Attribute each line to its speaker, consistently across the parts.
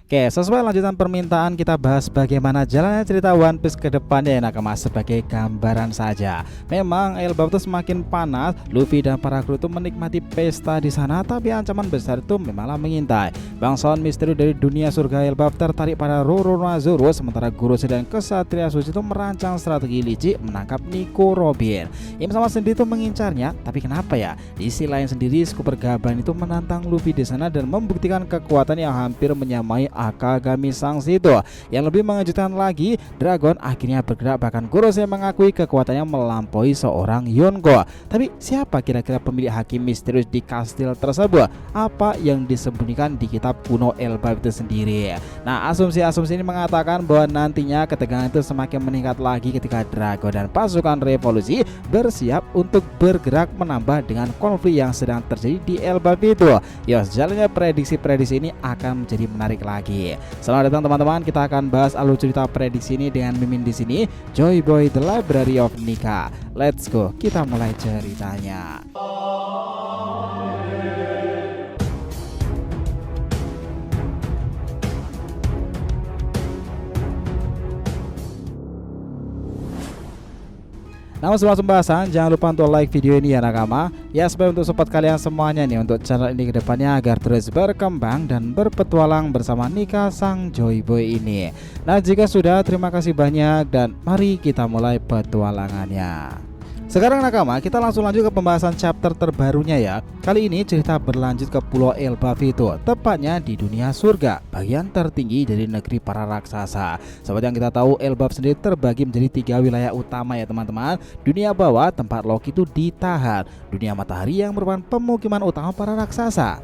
Speaker 1: Oke, sesuai lanjutan permintaan kita bahas bagaimana jalannya cerita One Piece ke depannya ya Nakama. Sebagai gambaran saja, memang Elbaf itu semakin panas. Luffy dan para kru itu menikmati pesta di sana, tapi ancaman besar itu memanglah mengintai. Bangsawan misteri dari dunia surga Elbaf tertarik pada Roronoa-Zoro, sementara Gorosei dan Kesatria Suci itu merancang strategi licik menangkap Nico Robin. Im sama sendiri itu mengincarnya, tapi kenapa ya? Di sisi lain sendiri, Super Gaban itu menantang Luffy di sana dan membuktikan kekuatan yang hampir menyamai Akagami Sangs itu. Yang lebih mengejutkan lagi, Dragon akhirnya bergerak, bahkan Gorosei mengakui kekuatannya melampaui seorang Yonko. Tapi siapa kira-kira pemilik haki misterius di kastil tersebut? Apa yang disembunyikan di kitab kuno Elbaf itu sendiri? Nah, asumsi-asumsi ini mengatakan bahwa nantinya ketegangan itu semakin meningkat lagi ketika Dragon dan pasukan revolusi bersiap untuk bergerak menambah dengan konflik yang sedang terjadi di Elbaf itu. Yos, jalannya prediksi-prediksi ini akan menjadi menarik lagi. Selamat datang teman-teman, kita akan bahas alur cerita prediksi ini dengan Mimin di sini, Joy Boy The Library of Nika. Let's go, kita mulai ceritanya. Namun sebelum pembahasan, jangan lupa untuk like video ini ya Nakama. Ya, supaya untuk support kalian semuanya nih untuk channel ini kedepannya agar terus berkembang dan berpetualang bersama Nika sang Joy Boy ini. Nah, jika sudah, terima kasih banyak dan mari kita mulai petualangannya. Sekarang Nakama, kita langsung lanjut ke pembahasan chapter terbarunya ya. Kali ini cerita berlanjut ke Pulau Elbaf itu, tepatnya di dunia surga, bagian tertinggi dari negeri para raksasa. Seperti yang kita tahu, Elbaf sendiri terbagi menjadi 3 wilayah utama ya teman-teman. Dunia bawah tempat Loki itu ditahan, dunia matahari yang merupakan pemukiman utama para raksasa,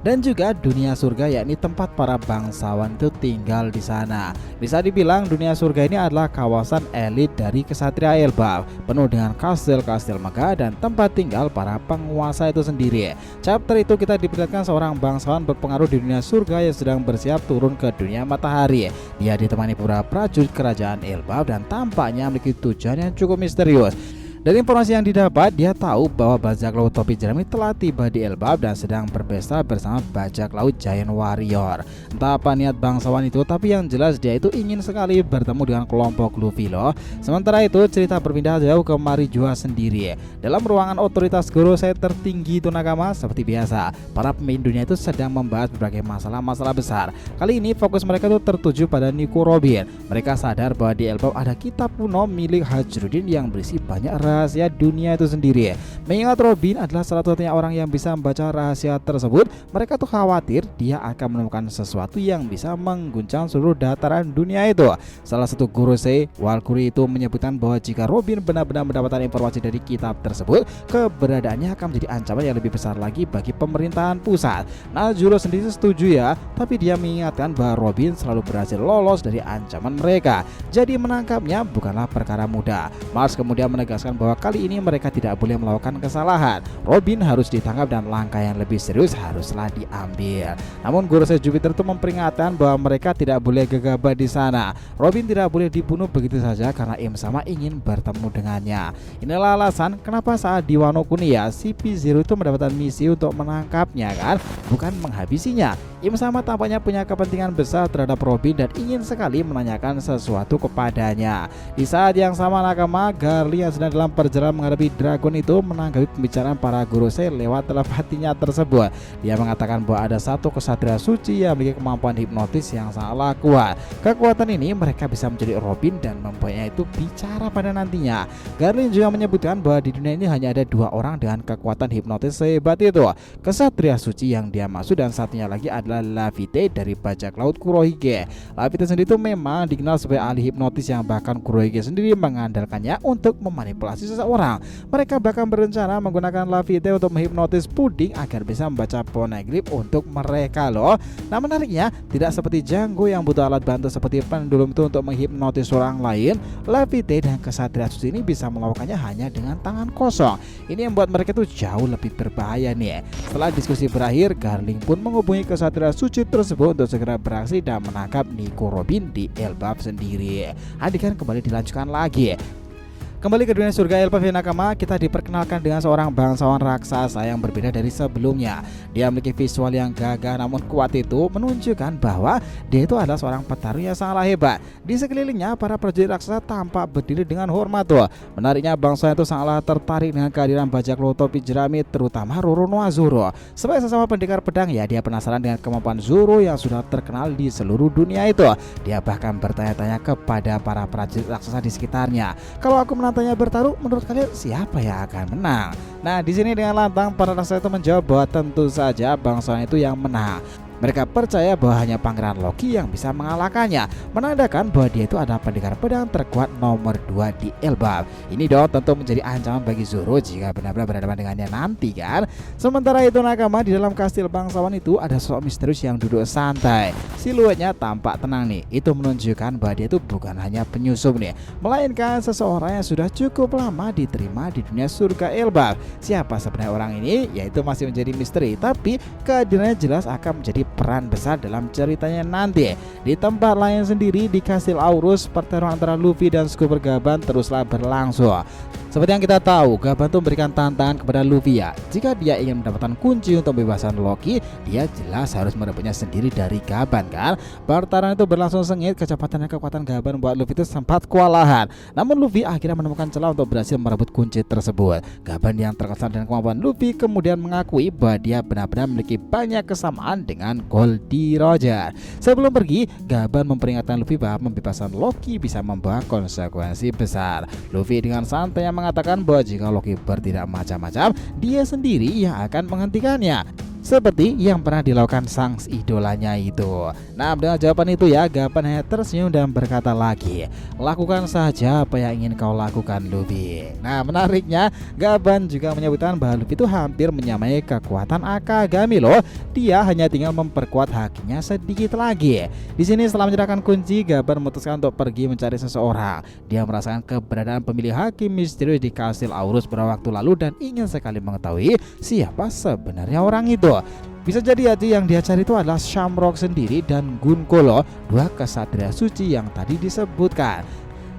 Speaker 1: dan juga dunia surga yakni tempat para bangsawan itu tinggal di sana. Bisa dibilang dunia surga ini adalah kawasan elit dari Kesatria Elbaf, penuh dengan kastil-kastil megah dan tempat tinggal para penguasa itu sendiri. Chapter itu kita diperlihatkan seorang bangsawan berpengaruh di dunia surga yang sedang bersiap turun ke dunia matahari. Dia ditemani para prajurit kerajaan Elbaf dan tampaknya memiliki tujuan yang cukup misterius. Dari informasi yang didapat, dia tahu bahwa bajak laut topi jerami telah tiba di Elbaf dan sedang berpesta bersama bajak laut Giant Warrior. Entah apa niat bangsawan itu, tapi yang jelas dia itu ingin sekali bertemu dengan kelompok Luffy loh. Sementara itu, cerita berpindah jauh ke Marijua sendiri. Dalam ruangan otoritas Gorosei tertinggi itu Nakama, seperti biasa, para pemimpin dunia itu sedang membahas berbagai masalah-masalah besar. Kali ini fokus mereka itu tertuju pada Nico Robin. Mereka sadar bahwa di Elbaf ada kitab kuno milik Hajrudin yang berisi banyak rahasia dunia itu sendiri. Mengingat Robin adalah salah satunya orang yang bisa membaca rahasia tersebut, mereka tuh khawatir dia akan menemukan sesuatu yang bisa mengguncang seluruh dataran dunia itu. Salah satu Gorosei, Walkuri itu menyebutkan bahwa jika Robin benar-benar mendapatkan informasi dari kitab tersebut, keberadaannya akan menjadi ancaman yang lebih besar lagi bagi pemerintahan pusat. Nah, Zoro sendiri setuju ya, tapi dia mengingatkan bahwa Robin selalu berhasil lolos dari ancaman mereka. Jadi menangkapnya bukanlah perkara mudah. Mars kemudian menegaskan bahwa kali ini mereka tidak boleh melakukan kesalahan. Robin harus ditangkap dan langkah yang lebih serius haruslah diambil. Namun Gorosei Jupiter itu memperingatkan bahwa mereka tidak boleh gegabah di sana. Robin tidak boleh dibunuh begitu saja karena Im sama ingin bertemu dengannya. Inilah alasan kenapa saat di Wano Kuni ya, CP0 itu mendapatkan misi untuk menangkapnya kan, bukan menghabisinya. Im sama tampaknya punya kepentingan besar terhadap Robin dan ingin sekali menanyakan sesuatu kepadanya. Di saat yang sama Nakama, Garly yang sedang dalam perjalanan menghadapi Dragon itu menanggapi pembicaraan para Gorosei lewat telepatinya tersebut. Dia mengatakan bahwa ada satu kesatria suci yang memiliki kemampuan hipnotis yang sangatlah kuat. Kekuatan ini mereka bisa menjadi Robin dan membuatnya itu bicara pada nantinya. Garly juga menyebutkan bahwa di dunia ini hanya ada 2 orang dengan kekuatan hipnotis sehebat itu, kesatria suci yang dia maksud dan satunya lagi adalah Lavitte dari bajak laut Kurohige. Lavitte sendiri itu memang dikenal sebagai ahli hipnotis yang bahkan Kurohige sendiri mengandalkannya untuk memanipulasi seseorang. Mereka bahkan berencana menggunakan Lavitte untuk menghipnotis Puding agar bisa membaca poneglyph untuk mereka loh. Nah, menariknya, tidak seperti Django yang butuh alat bantu seperti pendulum itu untuk menghipnotis orang lain, Lavitte dan kesatria suci ini bisa melakukannya hanya dengan tangan kosong. Ini yang membuat mereka itu jauh lebih berbahaya nih. Setelah diskusi berakhir, Garling pun menghubungi kesatria suci tersebut untuk segera beraksi dan menangkap Nico Robin di Elbaf sendiri. Adegan kembali dilanjutkan lagi. Kembali ke dunia surga Elbaf ya nakama, kita diperkenalkan dengan seorang bangsawan raksasa yang berbeda dari sebelumnya. Dia memiliki visual yang gagah namun kuat, itu menunjukkan bahwa dia itu adalah seorang petarung yang sangatlah hebat. Di sekelilingnya para prajurit raksasa tampak berdiri dengan hormat tuh. Menariknya bangsawan itu sangatlah tertarik dengan kehadiran bajak laut topi jerami, terutama Roronoa Zoro. Sebagai sesama pendekar pedang ya, dia penasaran dengan kemampuan Zoro yang sudah terkenal di seluruh dunia itu. Dia bahkan bertanya-tanya kepada para prajurit raksasa di sekitarnya, kalau aku menantangnya bertarung, menurut kalian siapa yang akan menang? Nah, di sini dengan lantang para raksasa itu menjawab bahwa tentu saja bangsawan itu yang menang. Mereka percaya bahwa hanya Pangeran Loki yang bisa mengalahkannya, menandakan bahwa dia itu adalah pendekar pedang terkuat nomor 2 di Elbaf. Ini dong tentu menjadi ancaman bagi Zoro jika benar-benar berhadapan dengannya nanti kan. Sementara itu nakama, di dalam kastil bangsawan itu ada sosok misterius yang duduk santai. Siluetnya tampak tenang nih. Itu menunjukkan bahwa dia itu bukan hanya penyusup nih, melainkan seseorang yang sudah cukup lama diterima di dunia surga Elbaf. Siapa sebenarnya orang ini? Yaitu masih menjadi misteri, tapi kehadirannya jelas akan menjadi peran besar dalam ceritanya nanti. Di tempat lain sendiri di Kastil Aurus, pertarungan antara Luffy dan Scooper Gaban teruslah berlangsung. Seperti yang kita tahu, Gaban tuh memberikan tantangan kepada Luffy ya. Jika dia ingin mendapatkan kunci untuk pembebasan Loki, dia jelas harus merebutnya sendiri dari Gaban kan. Pertarungan itu berlangsung sengit, kecepatan dan kekuatan Gaban membuat Luffy itu sempat kewalahan. Namun Luffy akhirnya menemukan celah untuk berhasil merebut kunci tersebut. Gaban yang terkesan dengan kemampuan Luffy kemudian mengakui bahwa dia benar-benar memiliki banyak kesamaan dengan Goldie Roger. Sebelum pergi, Gaban memperingatkan Luffy bahwa pembebasan Loki bisa membawa konsekuensi besar. Luffy dengan santai mengatakan bahwa jika Loki bertindak macam-macam, dia sendiri yang akan menghentikannya, seperti yang pernah dilakukan sang idolanya itu. Nah, dengan jawaban itu ya, Gaban hanya tersenyum dan berkata lagi, lakukan saja apa yang ingin kau lakukan Luffy. Nah, menariknya Gaban juga menyebutkan bahwa Luffy itu hampir menyamai kekuatan Akagami loh. Dia hanya tinggal memperkuat hakinya sedikit lagi. Di sini setelah menyerahkan kunci, Gaban memutuskan untuk pergi mencari seseorang. Dia merasakan keberadaan pemilik haki misterius di Kastil Aurus beberapa waktu lalu dan ingin sekali mengetahui siapa sebenarnya orang itu. Bisa jadi yang dia cari itu adalah Shamrock sendiri dan Gunko, dua kesatria suci yang tadi disebutkan.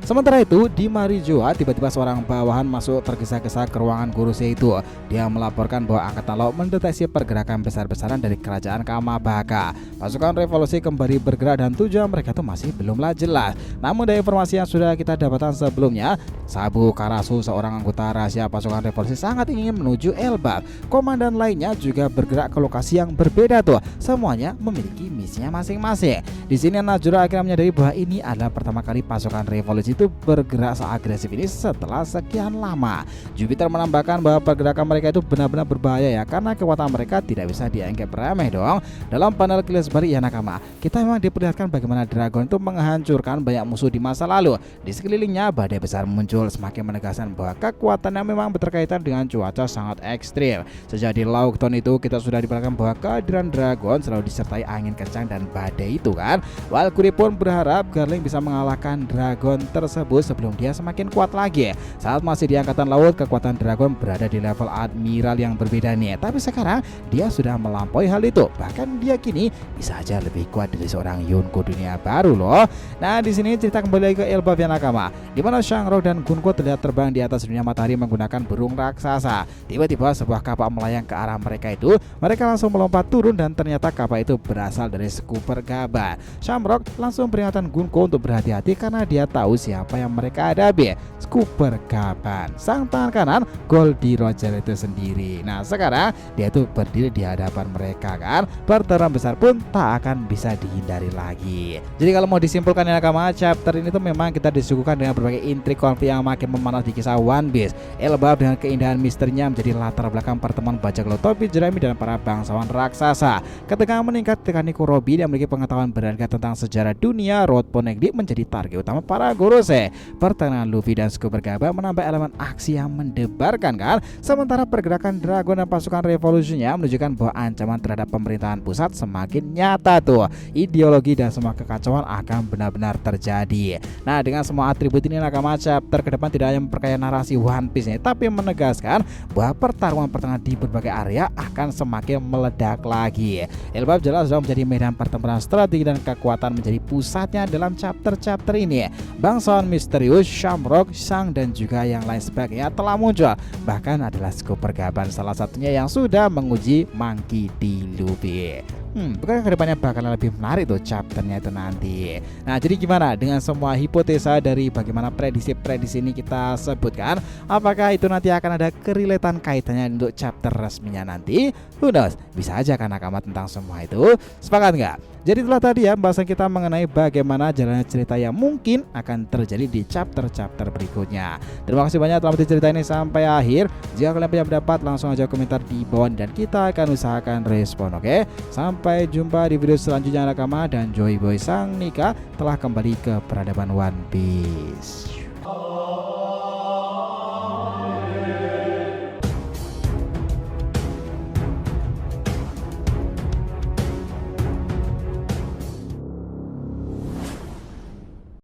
Speaker 1: Sementara itu di Marijoa, tiba-tiba seorang bawahan masuk tergesa-gesa ke ruangan Gorosei itu. Dia melaporkan bahwa Angkatan Laut mendeteksi pergerakan besar-besaran dari kerajaan Kamabaka. Pasukan revolusi kembali bergerak dan tujuan mereka itu masih belumlah jelas. Namun dari informasi yang sudah kita dapatkan sebelumnya, Sabu Karasu, seorang anggota rahasia pasukan revolusi, sangat ingin menuju Elbaf. Komandan lainnya juga bergerak ke lokasi yang berbeda tuh. Semuanya memiliki misinya masing-masing. Di sini Najura akhirnya menyadari bahwa ini adalah pertama kali pasukan revolusi itu bergerak seagresif ini setelah sekian lama. Jupiter menambahkan bahwa pergerakan mereka itu benar-benar berbahaya ya, karena kekuatan mereka tidak bisa dianggap remeh dong. Dalam panel kilas balik ya nakama, kita memang diperlihatkan bagaimana Dragon itu menghancurkan banyak musuh di masa lalu. Di sekelilingnya badai besar muncul, semakin menegaskan bahwa kekuatannya memang berkaitan dengan cuaca sangat ekstrim. Sejak di Laugton itu kita sudah diperlihatkan bahwa kehadiran Dragon selalu disertai angin kencang dan badai itu kan. Valkyrie pun berharap Garling bisa mengalahkan Dragon tersebut sebelum dia semakin kuat lagi. Saat masih di angkatan laut, kekuatan Dragon berada di level admiral yang berbeda nih. Tapi sekarang dia sudah melampaui hal itu. Bahkan dia kini bisa aja lebih kuat dari seorang Yonko dunia baru loh. Nah, di sini cerita kembali ke Elbaf ya nakama, di mana Shangrock dan Gunko terlihat terbang di atas dunia matahari menggunakan burung raksasa. Tiba-tiba sebuah kapal melayang ke arah mereka itu. Mereka langsung melompat turun dan ternyata kapal itu berasal dari Scooper Gaban. Shamrock langsung peringatan Gunko untuk berhati-hati karena dia tahu siapa yang mereka hadapi, Scooper Gaban, sang tangan kanan Goldie Roger itu sendiri. Nah, sekarang dia tuh berdiri di hadapan mereka kan. Pertarungan besar pun tak akan bisa dihindari lagi. Jadi kalau mau disimpulkan ya nakama, chapter ini tuh memang kita disuguhkan dengan berbagai intrik konflik yang makin memanas di kisah One Piece. Elbaf dengan keindahan misterinya menjadi latar belakang pertemuan bajak laut topi jerami dan para bangsawan raksasa. Ketegangan meningkat ketika Nico Robin yang memiliki pengetahuan berharga tentang sejarah dunia Road Poneglyph menjadi target utama para Gorosei. Pertengahan Luffy dan Scooper Gaban menambah elemen aksi yang mendebarkan kan. Sementara pergerakan Dragon dan pasukan revolusinya menunjukkan bahwa ancaman terhadap pemerintahan pusat semakin nyata tuh. Ideologi dan semua kekacauan akan benar-benar terjadi. Nah, dengan semua atribut ini nakama, chapter ke depan tidak hanya memperkaya narasi One Piece nya, tapi menegaskan bahwa pertarungan pertengahan di berbagai area akan semakin meledak lagi. Elbaf jelas sudah menjadi medan pertempuran strategi dan kekuatan menjadi pusatnya dalam chapter-chapter ini. Bangsa person misterius, Shamrock, Sang dan juga yang lain sebagainya telah muncul. Bahkan adalah scoop pergaban salah satunya yang sudah menguji Monkey D. Luffy. Bukan kedepannya bakalan lebih menarik tuh chapternya itu nanti. Nah, jadi gimana dengan semua hipotesa dari bagaimana prediksi-prediksi ini kita sebutkan? Apakah itu nanti akan ada kerelataan kaitannya untuk chapter resminya nanti? Who knows? Bisa aja kan nakama tentang semua itu. Sepakat nggak? Jadi itulah tadi ya bahasan kita mengenai bagaimana jalannya cerita yang mungkin akan terjadi di chapter-chapter berikutnya. Terima kasih banyak telah menonton cerita ini sampai akhir. Jika kalian punya pendapat langsung aja komentar di bawah dan kita akan usahakan respon, oke? Sampai jumpa di video selanjutnya nakama, dan Joy Boy Sang Nika telah kembali ke peradaban One Piece.